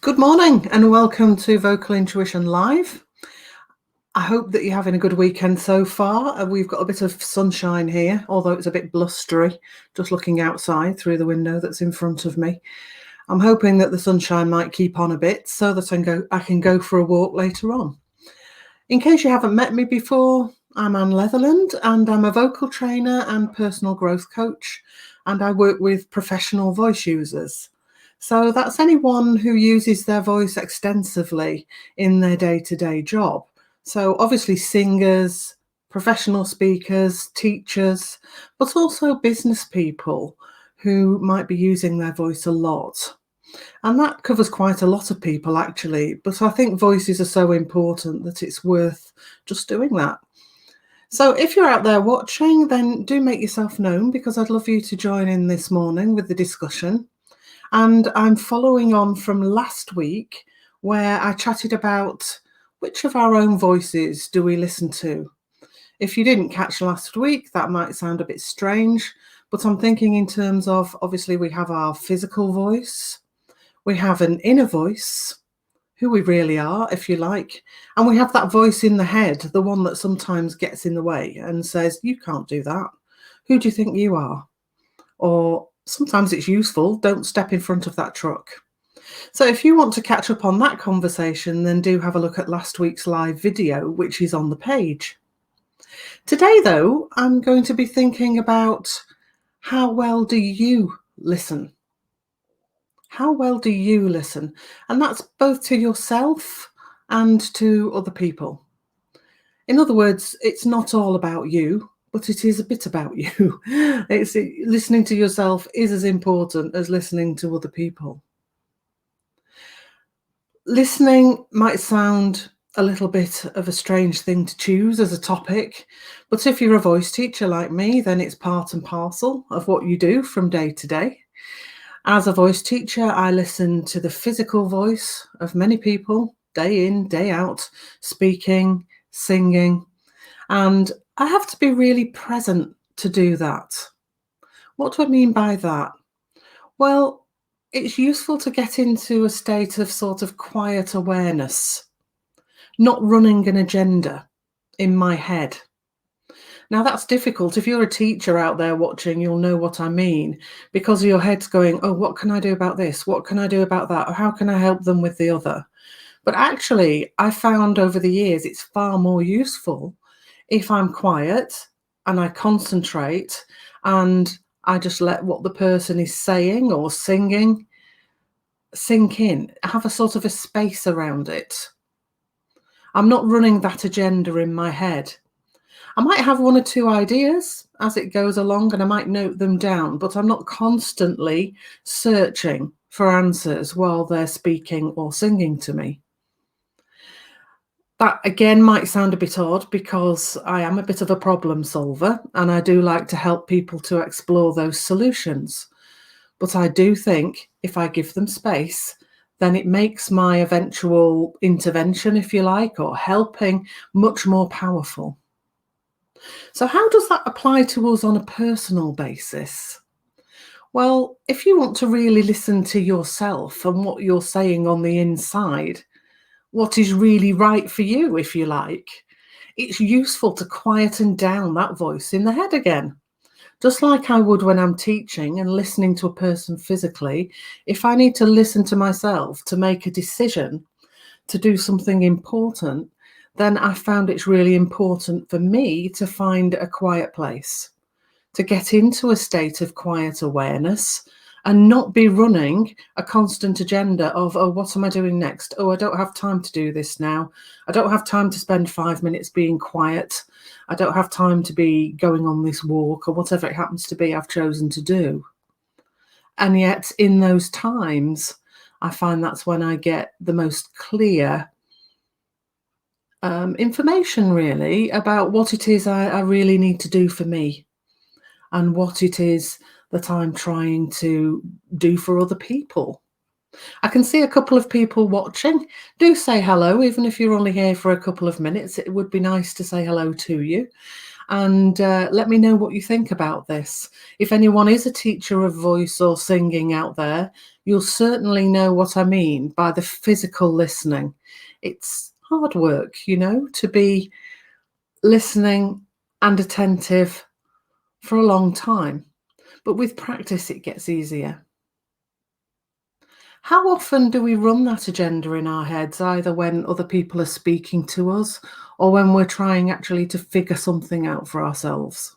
Good morning and welcome to Vocal Intuition Live. I hope that you're having a good weekend so far. We've got a bit of sunshine here, although it's a bit blustery, just looking outside through the window that's in front of me. I'm hoping that the sunshine might keep on a bit so that I can go for a walk later on. In case you haven't met me before, I'm Anne Leatherland and I'm a vocal trainer and personal growth coach, and I work with professional voice users. So that's anyone who uses their voice extensively in their day-to-day job. So obviously singers, professional speakers, teachers, but also business people who might be using their voice a lot. And that covers quite a lot of people actually, but I think voices are so important that it's worth just doing that. So if you're out there watching, then do make yourself known because I'd love you to join in this morning with the discussion. And I'm following on from last week where I chatted about which of our own voices do we listen to. If you didn't catch last week, that might sound a bit strange, but I'm thinking in terms of obviously we have our physical voice, we have an inner voice, who we really are, if you like, and we have that voice in the head, the one that sometimes gets in the way and says, you can't do that. Who do you think you are? Or sometimes it's useful, don't step in front of that truck. So if you want to catch up on that conversation, then do have a look at last week's live video, which is on the page. Today, though, I'm going to be thinking about how well do you listen? How well do you listen? And that's both to yourself and to other people. In other words, it's not all about you, but it is a bit about you. Listening to yourself is as important as listening to other people. Listening might sound a little bit of a strange thing to choose as a topic, but if you're a voice teacher like me, then it's part and parcel of what you do from day to day. As a voice teacher, I listen to the physical voice of many people, day in, day out, speaking, singing, and I have to be really present to do that. What do I mean by that? Well, it's useful to get into a state of sort of quiet awareness, not running an agenda in my head. Now, that's difficult. If you're a teacher out there watching, you'll know what I mean, because your head's going, oh, what can I do about this? What can I do about that? Or how can I help them with the other? But actually, I found over the years it's far more useful if I'm quiet and I concentrate and I just let what the person is saying or singing sink in, have a sort of a space around it. I'm not running that agenda in my head. I might have one or two ideas as it goes along and I might note them down, but I'm not constantly searching for answers while they're speaking or singing to me. That again might sound a bit odd because I am a bit of a problem solver and I do like to help people to explore those solutions. But I do think if I give them space, then it makes my eventual intervention, if you like, or helping much more powerful. So how does that apply to us on a personal basis? Well, if you want to really listen to yourself and what you're saying on the inside, what is really right for you, if you like, it's useful to quieten down that voice in the head again. Just like I would when I'm teaching and listening to a person physically, if I need to listen to myself to make a decision to do something important, then I found it's really important for me to find a quiet place, to get into a state of quiet awareness and not be running a constant agenda of, oh, what am I doing next? Oh, I don't have time to do this now. I don't have time to spend 5 minutes being quiet. I don't have time to be going on this walk or whatever it happens to be I've chosen to do. And yet in those times, I find that's when I get the most clear information really about what it is I really need to do for me and what it is that I'm trying to do for other people. I can see a couple of people watching. Do say hello, even if you're only here for a couple of minutes. It would be nice to say hello to you. And let me know what you think about this. If anyone is a teacher of voice or singing out there, you'll certainly know what I mean by the physical listening. It's hard work, to be listening and attentive for a long time. But with practice, it gets easier. How often do we run that agenda in our heads, either when other people are speaking to us or when we're trying actually to figure something out for ourselves?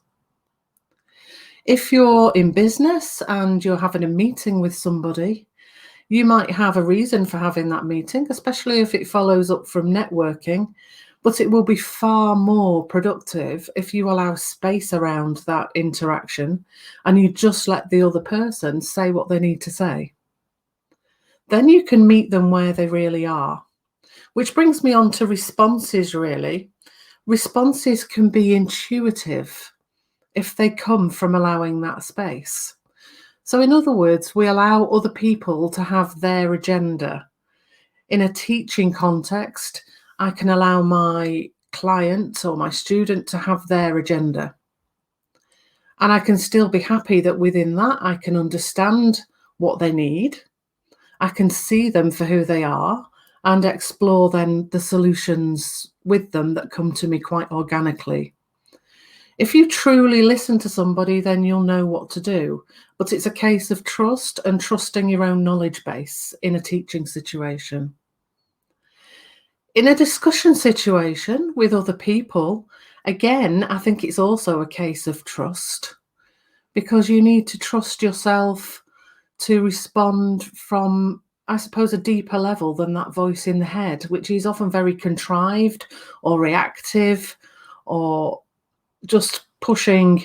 If you're in business and you're having a meeting with somebody, you might have a reason for having that meeting, especially if it follows up from networking, but it will be far more productive if you allow space around that interaction and you just let the other person say what they need to say. Then you can meet them where they really are. Which brings me on to responses, really. Responses can be intuitive if they come from allowing that space. So, in other words, we allow other people to have their agenda. In a teaching context, I can allow my client or my student to have their agenda. And I can still be happy that within that, I can understand what they need. I can see them for who they are and explore then the solutions with them that come to me quite organically. If you truly listen to somebody, then you'll know what to do. But it's a case of trust and trusting your own knowledge base in a teaching situation. In a discussion situation with other people, again, I think it's also a case of trust, because you need to trust yourself to respond from, I suppose, a deeper level than that voice in the head, which is often very contrived or reactive or just pushing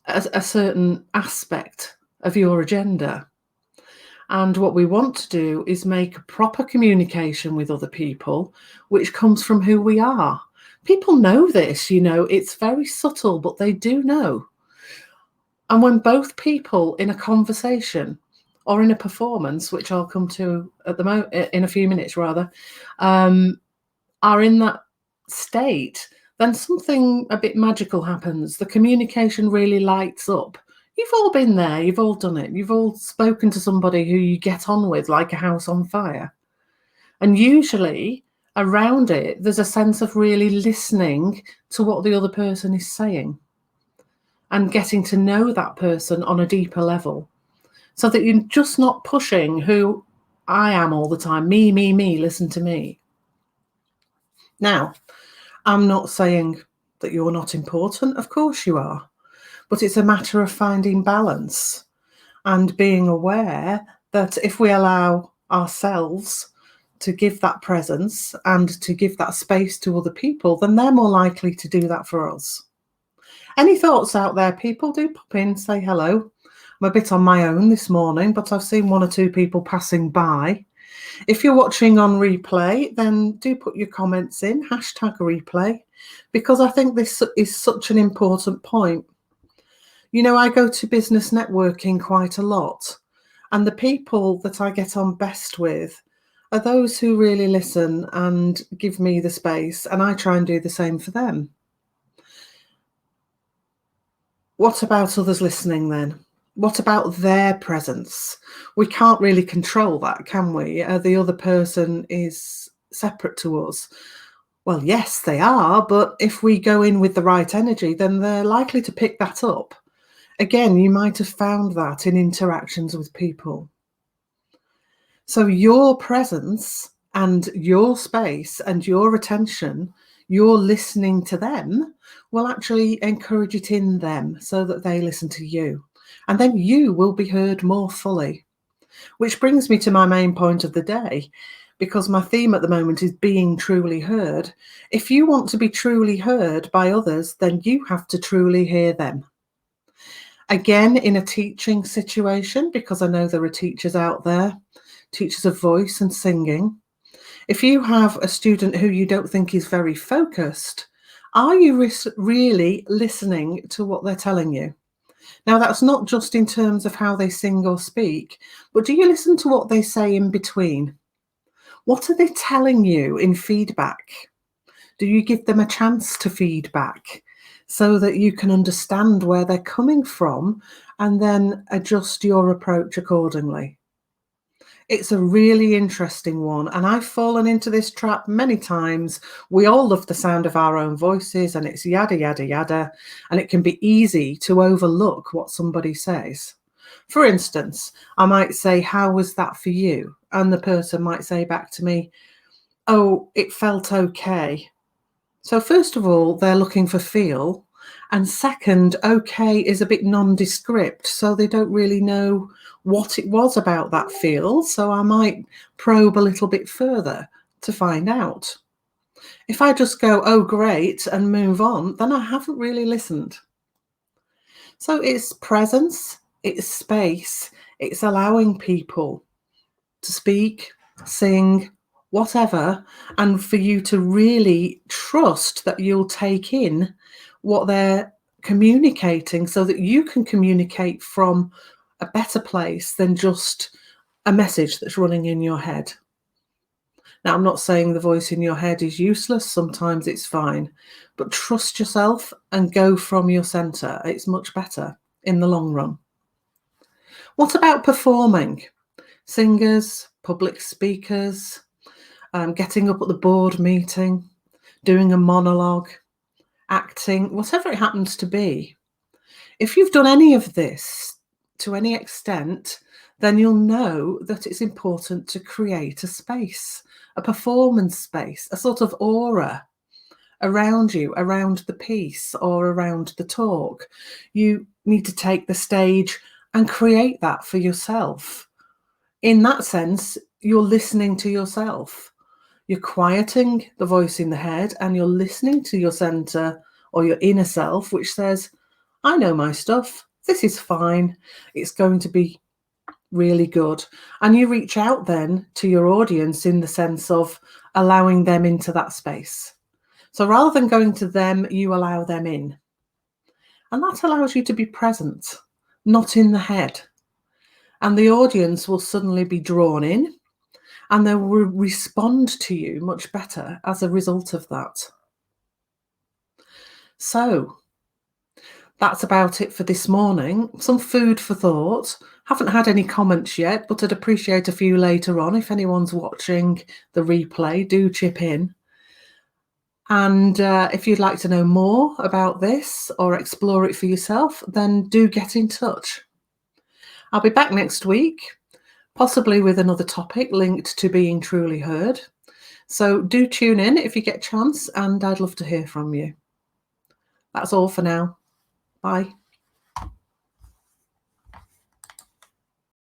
a certain aspect of your agenda. And what we want to do is make proper communication with other people, which comes from who we are. People know this, it's very subtle, but they do know. And when both people in a conversation or in a performance, which I'll come to at the moment in a few minutes rather, are in that state, then something a bit magical happens. The communication really lights up. You've all been there, you've all done it. You've all spoken to somebody who you get on with like a house on fire. And usually around it, there's a sense of really listening to what the other person is saying and getting to know that person on a deeper level, so that you're just not pushing who I am all the time. Me, listen to me. Now, I'm not saying that you're not important. Of course you are. But it's a matter of finding balance and being aware that if we allow ourselves to give that presence and to give that space to other people, then they're more likely to do that for us. Any thoughts out there, people? Do pop in, say hello. I'm a bit on my own this morning, but I've seen one or two people passing by. If you're watching on replay, then do put your comments in, #replay, because I think this is such an important point. I go to business networking quite a lot, and the people that I get on best with are those who really listen and give me the space, and I try and do the same for them. What about others listening then? What about their presence? We can't really control that, can we? The other person is separate to us. Well, yes, they are, but if we go in with the right energy, then they're likely to pick that up. Again, you might have found that in interactions with people. So your presence and your space and your attention, your listening to them, will actually encourage it in them so that they listen to you. And then you will be heard more fully. Which brings me to my main point of the day, because my theme at the moment is being truly heard. If you want to be truly heard by others, then you have to truly hear them. Again, in a teaching situation, because I know there are teachers out there, teachers of voice and singing. If you have a student who you don't think is very focused, are you really listening to what they're telling you? Now, that's not just in terms of how they sing or speak, but do you listen to what they say in between? What are they telling you in feedback? Do you give them a chance to feedback? so that you can understand where they're coming from and then adjust your approach accordingly. It's a really interesting one, and I've fallen into this trap many times. We all love the sound of our own voices, and it's yada, yada, yada, and it can be easy to overlook what somebody says. For instance, I might say, "How was that for you?" And the person might say back to me, "Oh, it felt okay." So, first of all, they're looking for feel. And second, okay is a bit nondescript. So they don't really know what it was about that feel. So I might probe a little bit further to find out. If I just go, oh, great, and move on, then I haven't really listened. So it's presence, it's space, it's allowing people to speak, sing, whatever, and for you to really trust that you'll take in what they're communicating so that you can communicate from a better place than just a message that's running in your head. Now, I'm not saying the voice in your head is useless, sometimes it's fine, but trust yourself and go from your center. It's much better in the long run. What about performing? Singers, public speakers, getting up at the board meeting, doing a monologue, acting, whatever it happens to be. If you've done any of this to any extent, then you'll know that it's important to create a space, a performance space, a sort of aura around you, around the piece or around the talk. You need to take the stage and create that for yourself. In that sense, you're listening to yourself. You're quieting the voice in the head and you're listening to your center or your inner self, which says, I know my stuff. This is fine. It's going to be really good. And you reach out then to your audience in the sense of allowing them into that space. So rather than going to them, you allow them in. And that allows you to be present, not in the head. And the audience will suddenly be drawn in and they will respond to you much better as a result of that. So that's about it for this morning. Some food for thought. Haven't had any comments yet, but I'd appreciate a few later on. If anyone's watching the replay, do chip in. And if you'd like to know more about this or explore it for yourself, then do get in touch. I'll be back next week, possibly with another topic linked to being truly heard. So do tune in if you get a chance, and I'd love to hear from you. That's all for now. Bye.